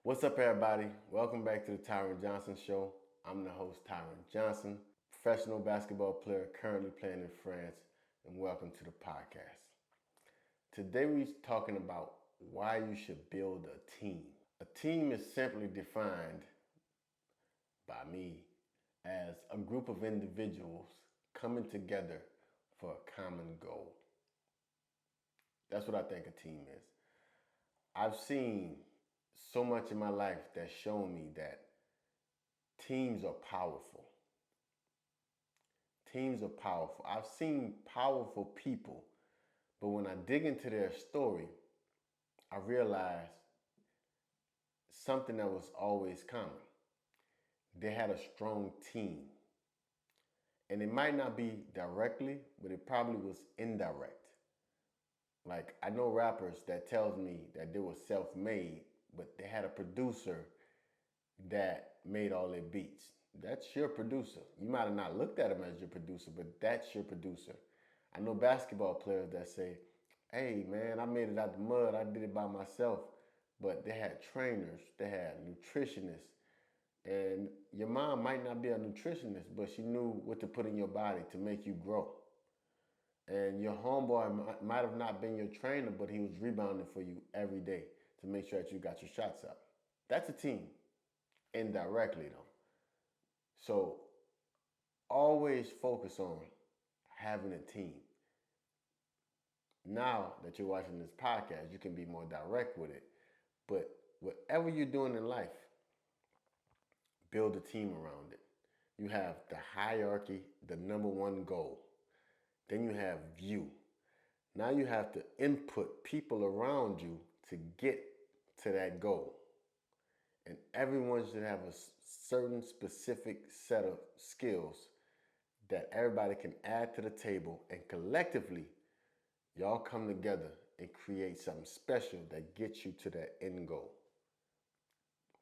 What's up, everybody? Welcome back to the Tyren Johnson Show. I'm the host, Tyren Johnson, professional basketball player currently playing in France, and welcome to the podcast. Today, we're talking about why you should build a team. A team is simply defined by me as a group of individuals coming together for a common goal. That's what I think a team is. I've seen so much in my life that's shown me that teams are powerful. Teams are powerful. I've seen powerful people, but when I dig into their story, I realize something that was always common. They had a strong team. And it might not be directly, but it probably was indirect. Like, I know rappers that tells me that they were self-made, but they had a producer that made all their beats. That's your producer. You might have not looked at him as your producer, but that's your producer. I know basketball players that say, hey man, I made it out the mud, I did it by myself. But they had trainers, they had nutritionists. And your mom might not be a nutritionist, but she knew what to put in your body to make you grow. And your homeboy might have not been your trainer, but he was rebounding for you every day to make sure that you got your shots up. That's a team, indirectly though. So always focus on having a team. Now that you're watching this podcast, you can be more direct with it. But whatever you're doing in life, build a team around it. You have the hierarchy, the number one goal. Then you have you. Now you have to input people around you to get to that goal. And everyone should have a certain specific set of skills that everybody can add to the table, and collectively, y'all come together and create something special that gets you to that end goal.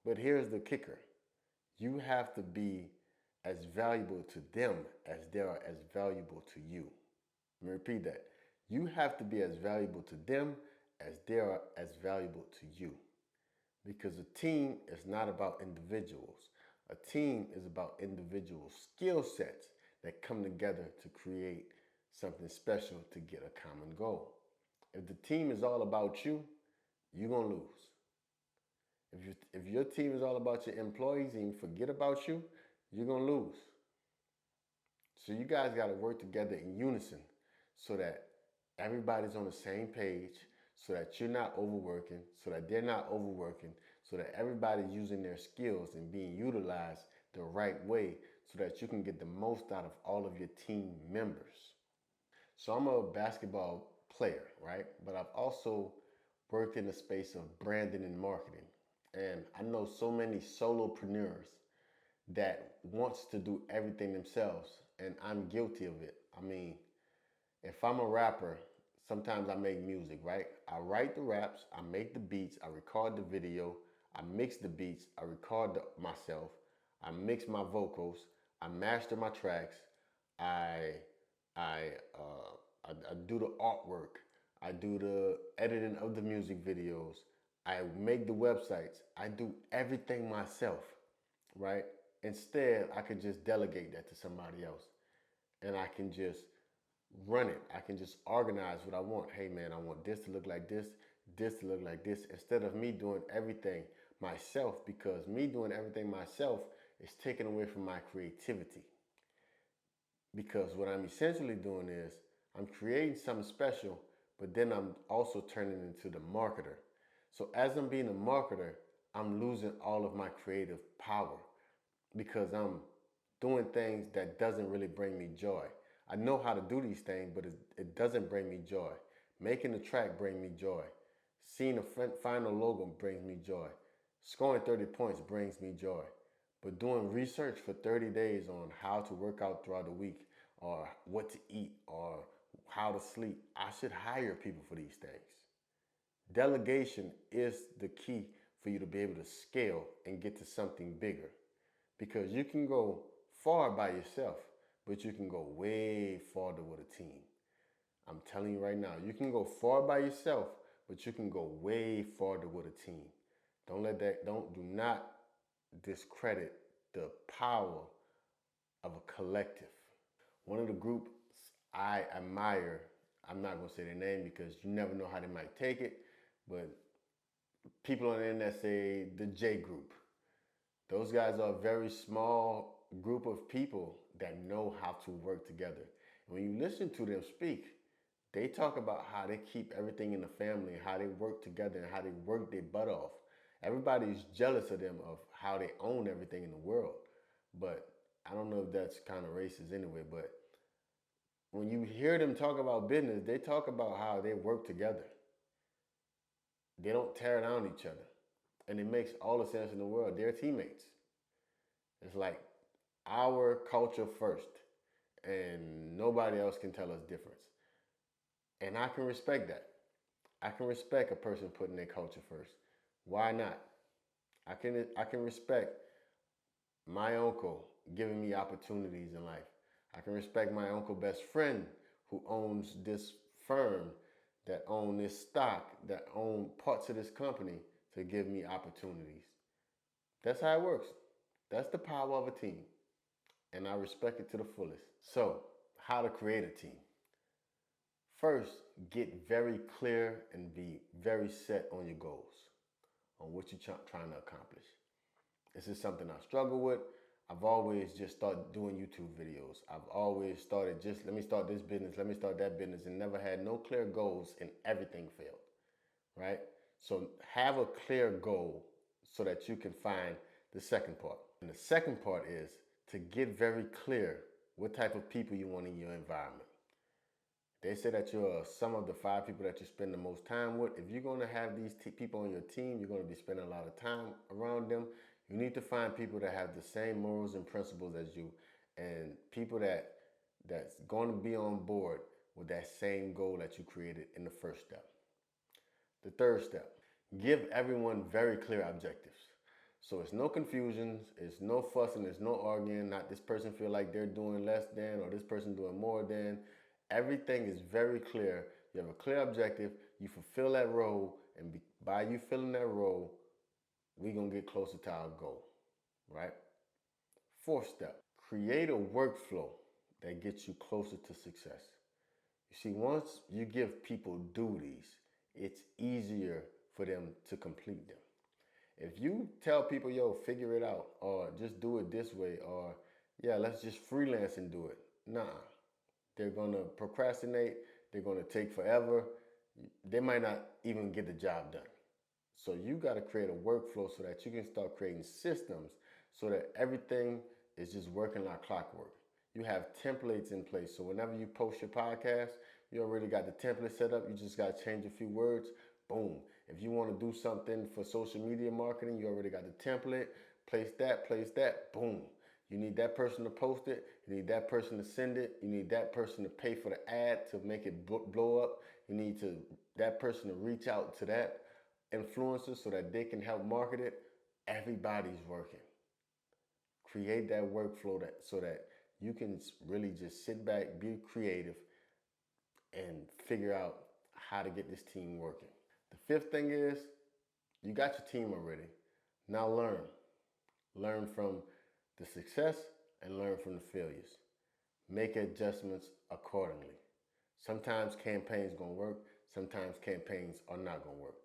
But here's the kicker. You have to be as valuable to them as they are as valuable to you. Let me repeat that. You have to be as valuable to them as they are as valuable to you. Because a team is not about individuals. A team is about individual skill sets that come together to create something special to get a common goal. If the team is all about you, you're going to lose. If your team is all about your employees and you forget about you, you're going to lose. So you guys got to work together in unison so that everybody's on the same page, so that you're not overworking, so that they're not overworking, so that everybody's using their skills and being utilized the right way so that you can get the most out of all of your team members. So I'm a basketball player, right? But I've also worked in the space of branding and marketing. And I know so many solopreneurs that wants to do everything themselves, and I'm guilty of it. I mean, if I'm a rapper, sometimes I make music, right? I write the raps, I make the beats, I record the video, I mix the beats, I record myself, I mix my vocals, I master my tracks, I I, uh, I do the artwork. I do the editing of the music videos. I make the websites. I do everything myself, right? Instead, I could just delegate that to somebody else and I can just run it. I can just organize what I want. Hey man, I want this to look like this to look like this, instead of me doing everything myself, because me doing everything myself is taken away from my creativity. Because what I'm essentially doing is I'm creating something special, but then I'm also turning into the marketer. So as I'm being a marketer, I'm losing all of my creative power because I'm doing things that doesn't really bring me joy. I know how to do these things, but it doesn't bring me joy. Making the track brings me joy. Seeing the final logo brings me joy. Scoring 30 points brings me joy. But doing research for 30 days on how to work out throughout the week or what to eat or how to sleep, I should hire people for these things. Delegation is the key for you to be able to scale and get to something bigger. Because you can go far by yourself, but you can go way farther with a team. I'm telling you right now, you can go far by yourself, but you can go way farther with a team. Do not discredit the power of a collective. One of the groups I admire, I'm not gonna say their name because you never know how they might take it, but people on the internet say the J group. Those guys are a very small group of people that know how to work together. And when you listen to them speak, they talk about how they keep everything in the family, how they work together, and how they work their butt off. Everybody's jealous of them of how they own everything in the world. But I don't know if that's kind of racist anyway, but when you hear them talk about business, they talk about how they work together. They don't tear down each other. And it makes all the sense in the world. They're teammates. It's like our culture first, and nobody else can tell us difference. And I can respect that. I can respect a person putting their culture first. Why not? I can respect my uncle giving me opportunities in life. I can respect my uncle best friend who owns this firm, that own this stock, that own parts of this company to give me opportunities. That's how it works. That's the power of a team. And I respect it to the fullest. So, how to create a team. First, get very clear and be very set on your goals, on what you're trying to accomplish. This is something I struggle with. I've always just started doing YouTube videos. I've always started just, let me start this business, let me start that business, and never had no clear goals, and everything failed, right? So have a clear goal so that you can find the second part. And the second part is to get very clear what type of people you want in your environment. They say that you're some of the 5 people that you spend the most time with. If you're going to have these people on your team, you're going to be spending a lot of time around them. You need to find people that have the same morals and principles as you, and people that's going to be on board with that same goal that you created in the first step. The third step, give everyone very clear objectives. So it's no confusions, it's no fussing, it's no arguing, not this person feel like they're doing less than or this person doing more than. Everything is very clear. You have a clear objective, you fulfill that role, and by you filling that role, we're going to get closer to our goal, right? Fourth step, create a workflow that gets you closer to success. You see, once you give people duties, it's easier for them to complete them. If you tell people, yo, figure it out, or just do it this way, or yeah, let's just freelance and do it. Nah, they're going to procrastinate. They're going to take forever. They might not even get the job done. So you got to create a workflow so that you can start creating systems so that everything is just working like clockwork. You have templates in place. So whenever you post your podcast, you already got the template set up. You just got to change a few words. Boom. If you want to do something for social media marketing, you already got the template. Place that. Boom. You need that person to post it. You need that person to send it. You need that person to pay for the ad to make it blow up. You need that person to reach out to that influencer so that they can help market it. Everybody's working. Create that workflow so that you can really just sit back, be creative, and figure out how to get this team working. The fifth thing is, you got your team already. Now learn. Learn from the success and learn from the failures. Make adjustments accordingly. Sometimes campaigns gonna work, sometimes campaigns are not gonna work.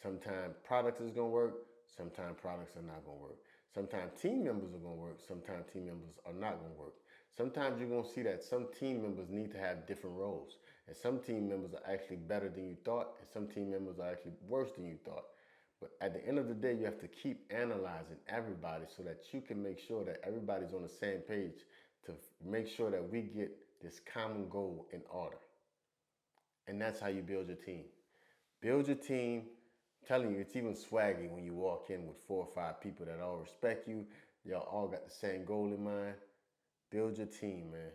Sometimes products is gonna work, sometimes products are not gonna work. Sometimes team members are gonna work, sometimes team members are not gonna work. Sometimes you're gonna see that some team members need to have different roles, and some team members are actually better than you thought, and some team members are actually worse than you thought. But at the end of the day, you have to keep analyzing everybody so that you can make sure that everybody's on the same page to make sure that we get this common goal in order. And that's how you build your team. Build your team. I'm telling you, it's even swaggy when you walk in with 4 or 5 people that all respect you. Y'all all got the same goal in mind. Build your team, man.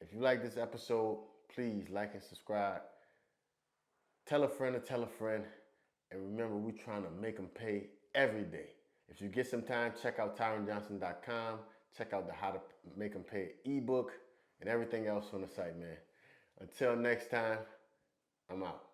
If you like this episode, please like and subscribe. Tell a friend to tell a friend. And remember, we're trying to make them pay every day. If you get some time, check out TyrenJohnson.com. Check out the How to Make Them Pay ebook and everything else on the site, man. Until next time, I'm out.